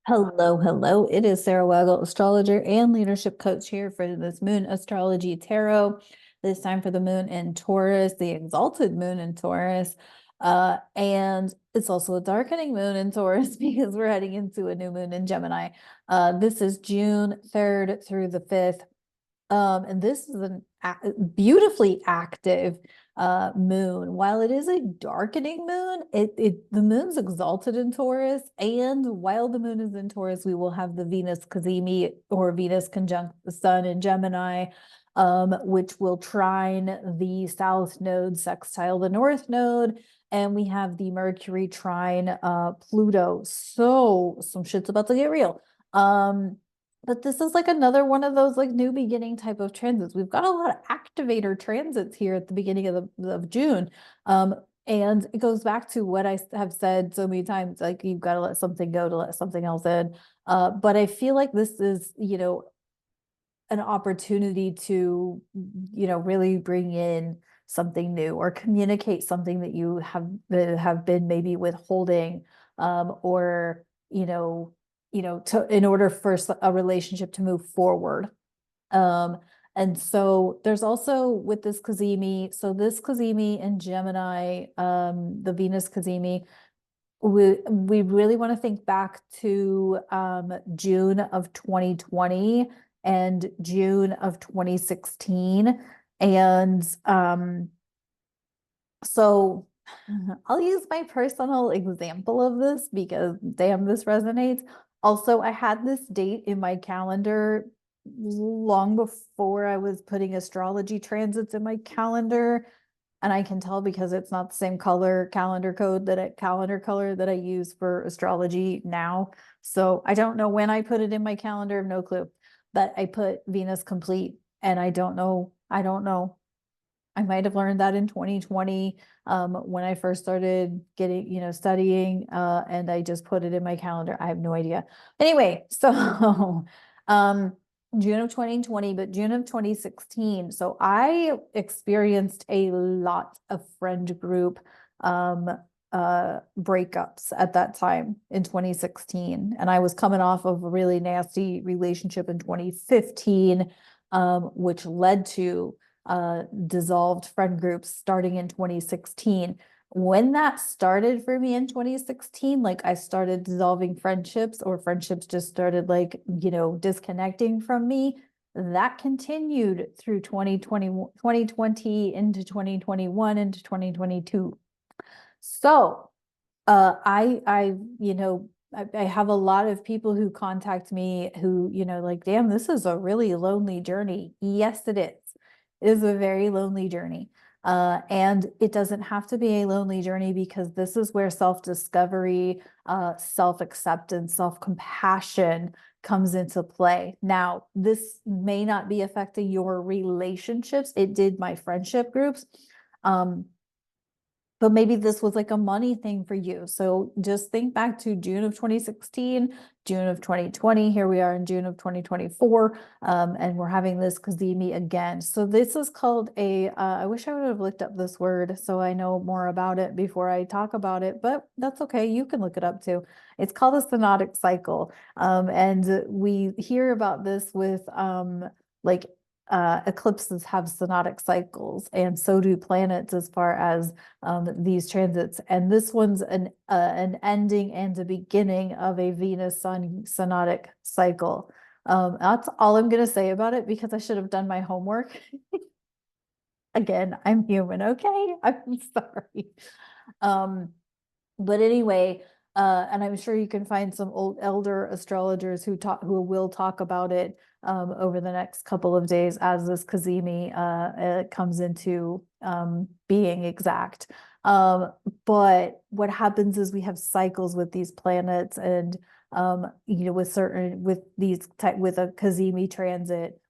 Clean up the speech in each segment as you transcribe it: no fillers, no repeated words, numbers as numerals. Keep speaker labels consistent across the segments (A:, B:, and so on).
A: Hello, hello. It is Sarah Waggle, astrologer and leadership coach here for this Moon Astrology Tarot. This time for the moon in Taurus, the exalted moon in Taurus. And it's also a darkening moon in Taurus because we're heading into a new moon in Gemini. This is June 3rd through the 5th. And this is a beautifully active moon. While it is a darkening moon, the moon's exalted in Taurus, and while the moon is in Taurus, we will have the Venus cazimi or Venus conjunct the Sun in Gemini, which will trine the South node, sextile the North node, and we have the Mercury trine Pluto. So some shit's about to get real. But this is like another one of those like new beginning type of transits. We've got a lot of activator transits here at the beginning of June. And it goes back to what I have said so many times, like you've got to let something go to let something else in. But I feel like this is, an opportunity to, really bring in something new or communicate something that you have been maybe withholding, or, in order for a relationship to move forward. And so there's also with this cazimi, so this cazimi in Gemini, the Venus cazimi, we really want to think back to June of 2020 and June of 2016. And so I'll use my personal example of this because damn, this resonates. Also, I had this date in my calendar long before I was putting astrology transits in my calendar. And I can tell because it's not the same calendar color that I use for astrology now. So I don't know when I put it in my calendar, no clue. But I put Venus complete, and I don't know. I might have learned that in 2020, when I first started getting, studying, and I just put it in my calendar. I have no idea. Anyway, so June of 2020, but June of 2016. So I experienced a lot of friend group breakups at that time in 2016. And I was coming off of a really nasty relationship in 2015, which led to dissolved friend groups starting in 2016. When that started for me in 2016, like I started dissolving friendships, or friendships just started like, disconnecting from me. That continued through 2020 into 2021 into 2022. So I have a lot of people who contact me who, like, damn, this is a really lonely journey. Yes, it is. It is a very lonely journey. And it doesn't have to be a lonely journey, because this is where self-discovery, self-acceptance, self-compassion comes into play. Now, this may not be affecting your relationships. It did my friendship groups. But maybe this was like a money thing for you. So just think back to June of 2016, June of 2020. Here we are in June of 2024, and we're having this cazimi again. So this is called I wish I would have looked up this word so I know more about it before I talk about it, but that's okay. You can look it up too. It's called a synodic cycle. And we hear about this with like eclipses have synodic cycles, and so do planets as far as these transits. And this one's an ending and a beginning of a Venus Sun synodic cycle. That's all I'm going to say about it, because I should have done my homework. Again, I'm human, okay? I'm sorry. But anyway, and I'm sure you can find some old elder astrologers who will talk about it over the next couple of days as this cazimi comes into being exact. But what happens is we have cycles with these planets, and with a cazimi transit,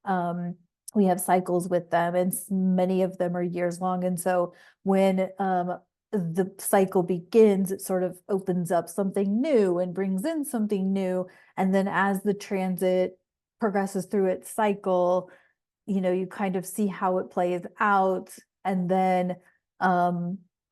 A: we have cycles with them, and many of them are years long. And so when the cycle begins, it sort of opens up something new and brings in something new. And then as the transit progresses through its cycle, you kind of see how it plays out. And then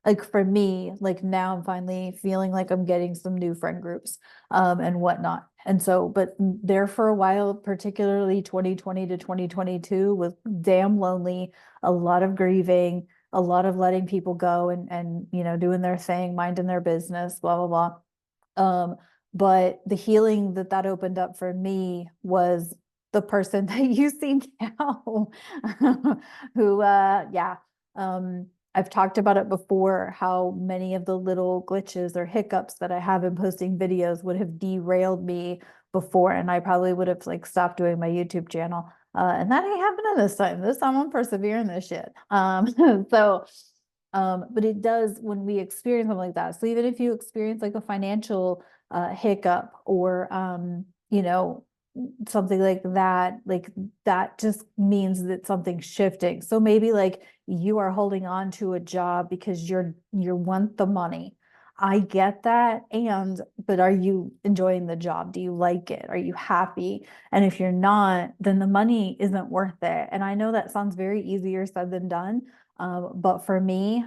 A: like for me, like now I'm finally feeling like I'm getting some new friend groups and whatnot. And so, but there for a while, particularly 2020 to 2022 was damn lonely, a lot of grieving, a lot of letting people go and doing their thing, minding their business, blah blah blah. But the healing that that opened up for me was the person that you see now, who, yeah, I've talked about it before, how many of the little glitches or hiccups that I have in posting videos would have derailed me before, and I probably would have like stopped doing my YouTube channel. And that ain't happening this time. This time I'm persevering this shit. So, but it does when we experience something like that. So even if you experience like a financial hiccup or something like that just means that something's shifting. So maybe like you are holding on to a job because you want the money. I get that. But are you enjoying the job? Do you like it? Are you happy? And if you're not, then the money isn't worth it. And I know that sounds very easier said than done. But for me,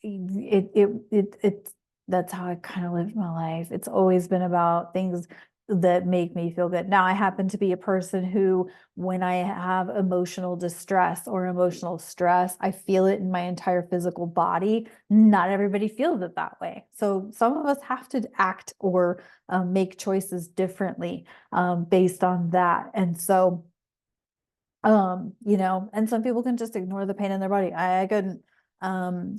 A: it's that's how I kind of lived my life. It's always been about things that make me feel good. Now, I happen to be a person who, when I have emotional distress or emotional stress, I feel it in my entire physical body. Not everybody feels it that way. So some of us have to act or make choices differently based on that. And so, and some people can just ignore the pain in their body. I couldn't.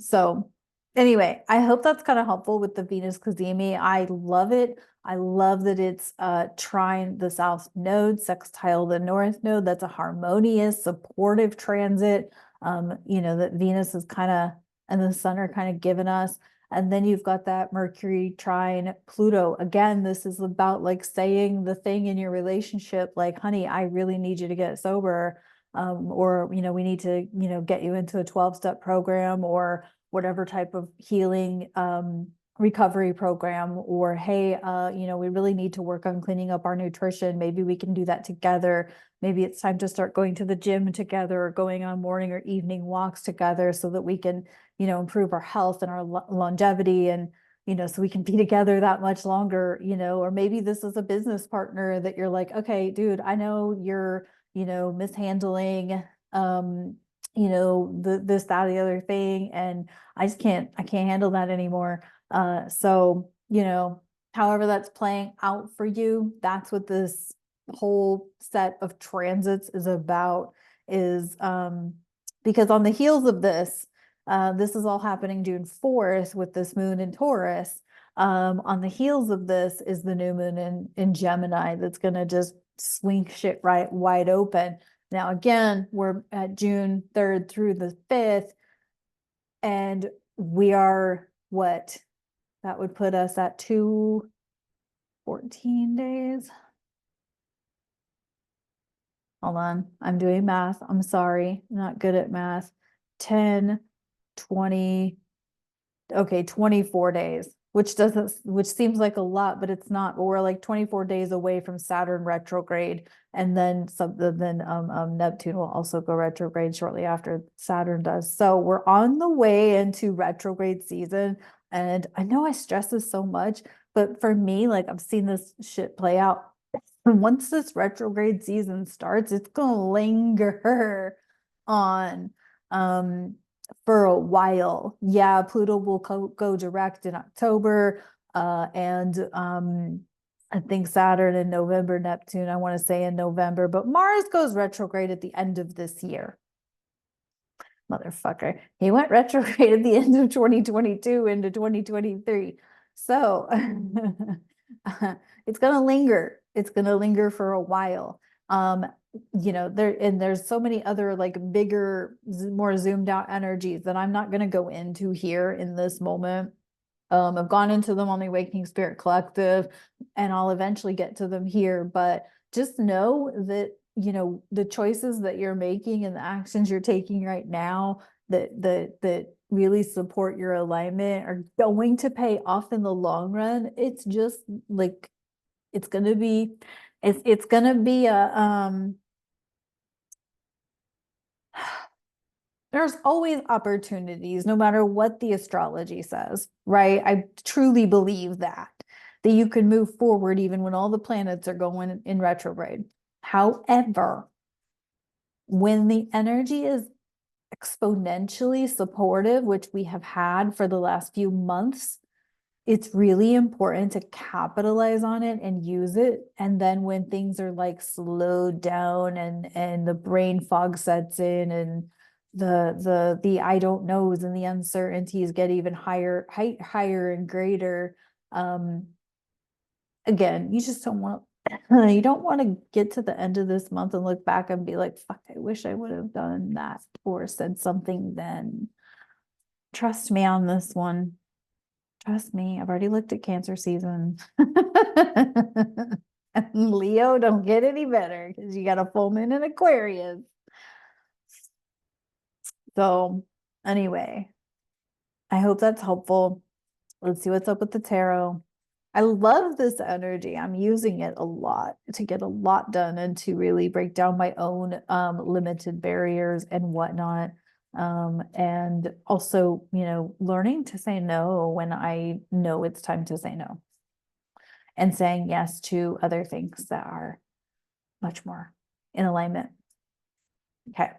A: So anyway, I hope that's kind of helpful with the Venus Cazimi. I love it. I love that it's trine the south node, sextile the north node. That's a harmonious, supportive transit. That Venus is kind of and the sun are kind of giving us. And then you've got that Mercury trine Pluto. Again, this is about like saying the thing in your relationship, like, honey, I really need you to get sober. Or, we need to, get you into a 12-step program or whatever type of healing recovery program. Or, hey, we really need to work on cleaning up our nutrition. Maybe we can do that together. Maybe it's time to start going to the gym together or going on morning or evening walks together so that we can, improve our health and our longevity and, so we can be together that much longer, or maybe this is a business partner that you're like, okay, dude, I know you're, mishandling, this, that, the other thing. And I can't handle that anymore. So, however that's playing out for you, that's what this whole set of transits is about is, because on the heels of this, this is all happening June 4th with this moon in Taurus. On the heels of this is the new moon in Gemini that's going to just swing shit right wide open. Now, again, we're at June 3rd through the 5th, and we are what? That would put us at 214 days. Hold on, I'm doing math. I'm sorry, I'm not good at math. 10, 20, okay, 24 days, which seems like a lot, but it's not. But we're like 24 days away from Saturn retrograde, and then Neptune will also go retrograde shortly after Saturn does. So we're on the way into retrograde season, and I know I stress this so much, but for me, like I've seen this shit play out. Once this retrograde season starts, it's gonna linger on. For a while. Yeah, Pluto will go direct in October, and I think Saturn in November, Neptune, I want to say in November, but Mars goes retrograde at the end of this year. Motherfucker. He went retrograde at the end of 2022 into 2023. So it's gonna linger. It's gonna linger for a while. There's so many other like bigger, more zoomed out energies that I'm not going to go into here in this moment. I've gone into them on the Awakening Spirit Collective, and I'll eventually get to them here. But just know that, the choices that you're making and the actions you're taking right now that really support your alignment are going to pay off in the long run. It's just like it's gonna be it's gonna be a there's always opportunities, no matter what the astrology says, right? I truly believe that you can move forward even when all the planets are going in retrograde. However, when the energy is exponentially supportive, which we have had for the last few months, it's really important to capitalize on it and use it. And then when things are like slowed down and the brain fog sets in and the I don't knows and the uncertainties get even higher and greater. Again, you just don't want you don't want to get to the end of this month and look back and be like, fuck, I wish I would have done that or said something then. Trust me on this one. Trust me, I've already looked at Cancer season. Leo, don't get any better because you got a full moon in Aquarius. So anyway, I hope that's helpful. Let's see what's up with the tarot. I love this energy. I'm using it a lot to get a lot done and to really break down my own limited barriers and whatnot. And also, learning to say no when I know it's time to say no. And saying yes to other things that are much more in alignment. Okay.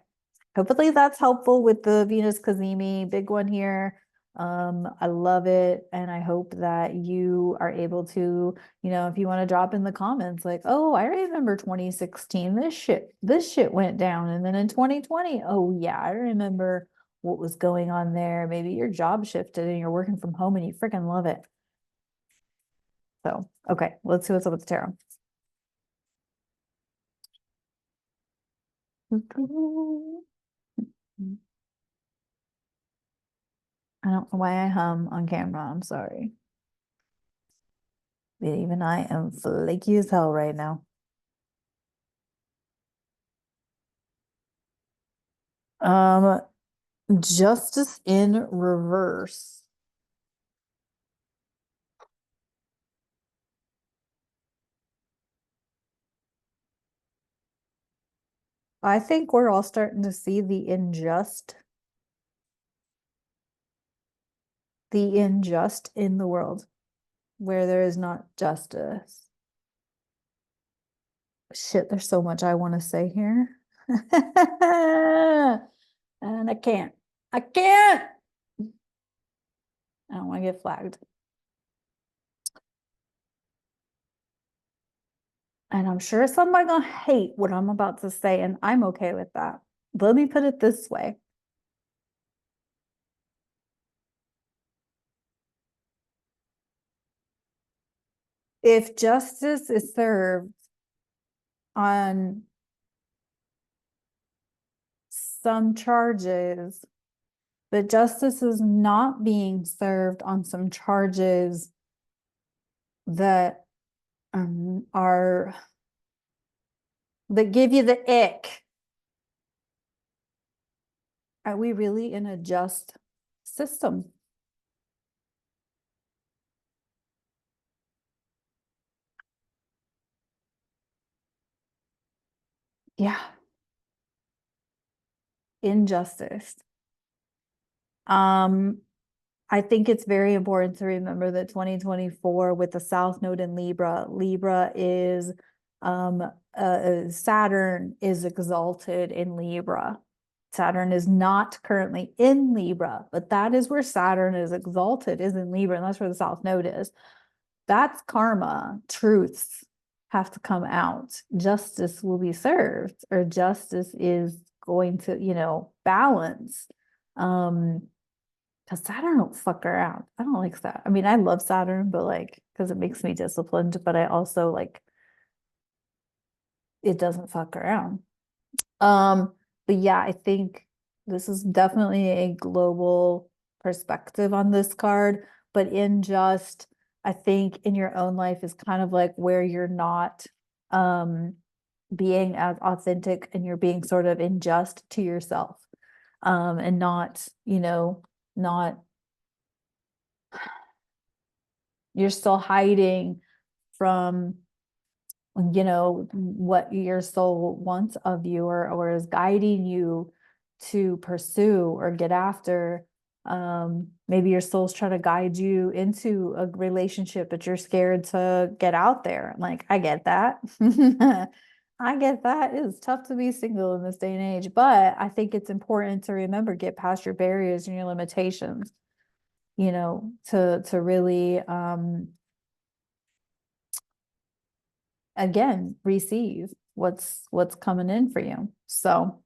A: Hopefully that's helpful with the Venus Cazimi, big one here. I love it. And I hope that you are able to, if you want to drop in the comments, like, oh, I remember 2016, this shit went down. And then in 2020, oh yeah, I remember what was going on there. Maybe your job shifted and you're working from home and you freaking love it. So, okay, let's see what's up with the tarot. I don't know why I hum on camera. I'm sorry. But even I am flaky as hell right now. Justice in reverse. I think we're all starting to see the unjust in the world where there is not justice. Shit, there's so much I want to say here. And I can't. I don't want to get flagged. And I'm sure somebody gonna hate what I'm about to say, and I'm okay with that. Let me put it this way. If justice is served on some charges, but justice is not being served on some charges that are that give you the ick. Are we really in a just system? Yeah. Injustice. I think it's very important to remember that 2024 with the South Node in Libra is Saturn is exalted in Libra. Saturn is not currently in Libra, but that is where Saturn is exalted, is in Libra, and that's where the South Node is. That's karma. Truths have to come out. Justice will be served, or justice is going to, balance. Because Saturn don't fuck around. I don't like that. I mean, I love Saturn, but because it makes me disciplined, but I also it doesn't fuck around. But yeah, I think this is definitely a global perspective on this card, but I think in your own life is kind of like where you're not being as authentic and you're being sort of unjust to yourself. And not, not you're still hiding from what your soul wants of you or is guiding you to pursue or get after. Maybe your soul's trying to guide you into a relationship, but you're scared to get out there. Like, I get that. I get that. It's tough to be single in this day and age, but I think it's important to remember, get past your barriers and your limitations, to really again receive what's coming in for you. So, all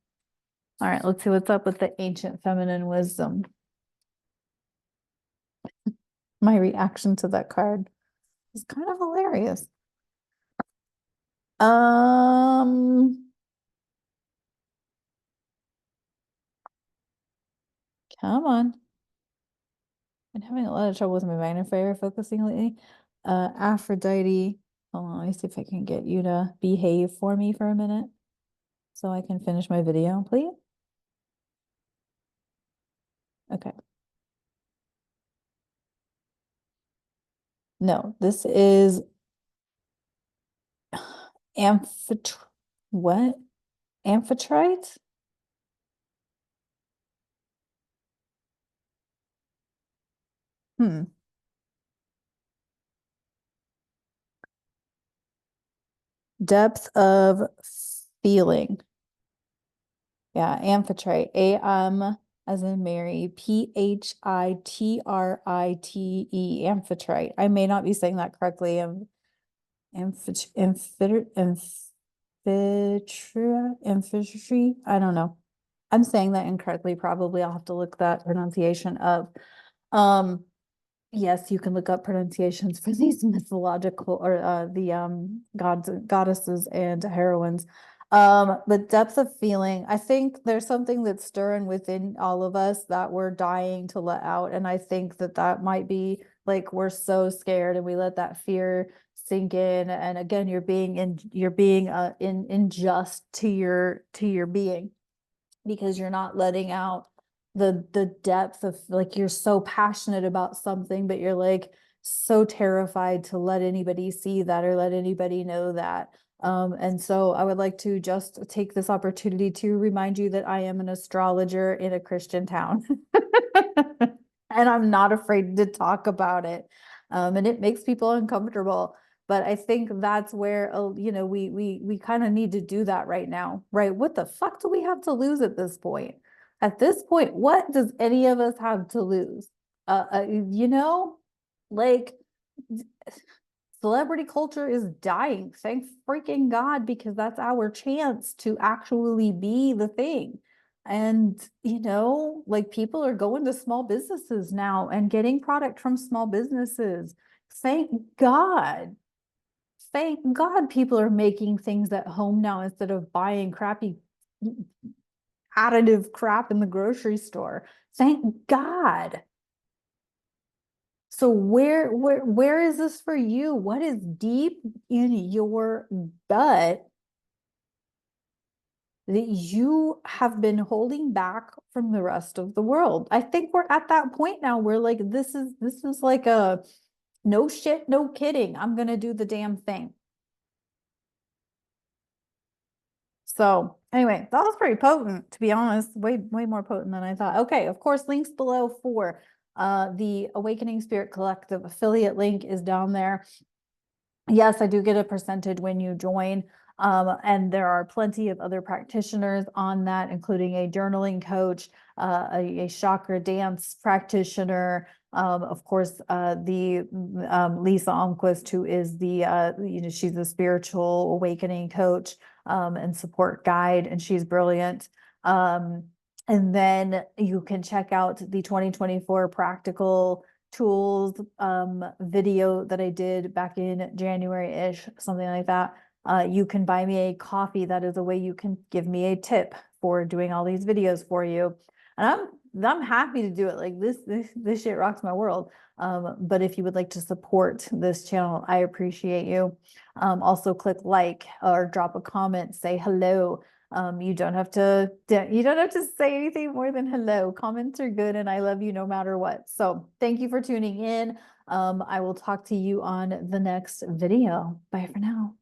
A: right, let's see what's up with the ancient feminine wisdom. My reaction to that card is kind of hilarious. Come on. I'm having a lot of trouble with my magnifier focusing lately. Aphrodite. Hold on, let me see if I can get you to behave for me for a minute so I can finish my video, please. Okay. No, this is what? Amphitrite? Hmm. Depth of feeling. Yeah, amphitrite. A-M as in Mary, P-H-I-T-R-I-T-E, amphitrite. I may not be saying that correctly. Amphitry. I don't know. I'm saying that incorrectly. Probably I'll have to look that pronunciation up. Yes, you can look up pronunciations for these mythological or the gods, goddesses, and heroines. But depth of feeling, I think there's something that's stirring within all of us that we're dying to let out, and I think that might be like we're so scared and we let that fear sink in, and again, you're being in just to your being, because you're not letting out the depth of, like, you're so passionate about something, but you're like so terrified to let anybody see that or let anybody know that. And so I would like to just take this opportunity to remind you that I am an astrologer in a Christian town. And I'm not afraid to talk about it. And it makes people uncomfortable. But I think that's where, we kind of need to do that right now, right? What the fuck do we have to lose at this point? At this point, what does any of us have to lose? You know, like, celebrity culture is dying. Thank freaking God, because that's our chance to actually be the thing. And, like, people are going to small businesses now and getting product from small businesses. Thank God. Thank God people are making things at home now instead of buying crappy additive crap in the grocery store. Thank God. So where is this for you? What is deep in your gut that you have been holding back from the rest of the world? I think we're at that point now where, like, this is like a no shit, no kidding. I'm gonna do the damn thing. So anyway, that was pretty potent, to be honest. Way more potent than I thought. Okay, of course, links below for the Awakening Spirit Collective affiliate link is down there. Yes, I do get a percentage when you join. And there are plenty of other practitioners on that, including a journaling coach, a chakra dance practitioner, of course, the Lisa Almquist, who is she's a spiritual awakening coach and support guide, and she's brilliant. And then you can check out the 2024 practical tools video that I did back in January-ish, something like that. You can buy me a coffee. That is a way you can give me a tip for doing all these videos for you. And I'm happy to do it. Like, this shit rocks my world. But if you would like to support this channel, I appreciate you. Also click like or drop a comment, say hello. You don't have to say anything more than hello. Comments are good, and I love you no matter what. So thank you for tuning in. I will talk to you on the next video. Bye for now.